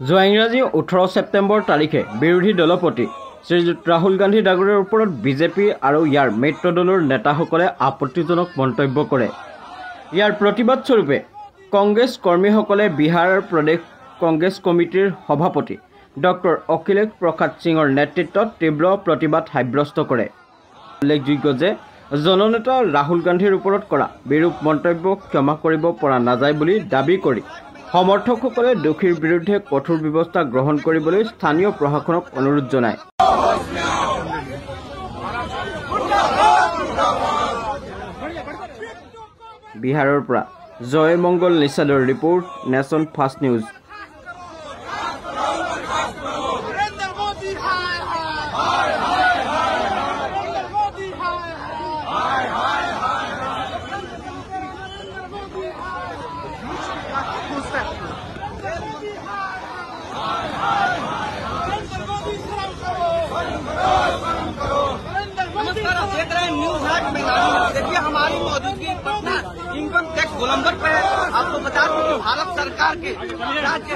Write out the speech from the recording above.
যোৱা ইংৰাজী 18 ছেপ্টেম্বৰ তাৰিখে বিৰোধী দলপতি শ্ৰীযুত ৰাহুল গান্ধী ডাঙৰীয়াৰ ওপৰত বিজেপি আৰু ইয়াৰ মিত্ৰ দলৰ নেতাসকলে আপত্তিজনক মন্তব্য কৰে। ইয়াৰ প্ৰতিবাদ স্বৰূপে কংগ্ৰেছ কৰ্মীসকলে বিহাৰ প্ৰদেশ কংগ্ৰেছ কমিটিৰ সভাপতি ডক্টৰ অখিলেশ প্ৰসাদ সিঙৰ নেতৃত্বত তীব্ৰ প্ৰতিবাদ সাব্যস্ত কৰে। উল্লেখযোগ্য যে জননেতা ৰাহুল গান্ধীৰ ওপৰত কৰা বিৰূপ মন্তব্য ক্ষমা কৰিব পৰা নাযায় বুলি দাবী কৰি সমৰ্থকসকলে দোষীৰ বিৰুদ্ধে কঠোৰ ব্যৱস্থা গ্ৰহণ কৰিবলৈ স্থানীয় প্ৰশাসনক অনুৰোধ জনায়। বিহাৰৰ পৰা জয়মংগল নিষাদৰ ৰিপৰ্ট, নেশ্যন ফাৰ্ষ্ট নিউজ। देख रहे हैं न्यूज हाट में। देखिए हमारी मौजूदगी पटना इनकम टैक्स गोलंबर पे है। आपको बता दें कि भारत सरकार के राज्य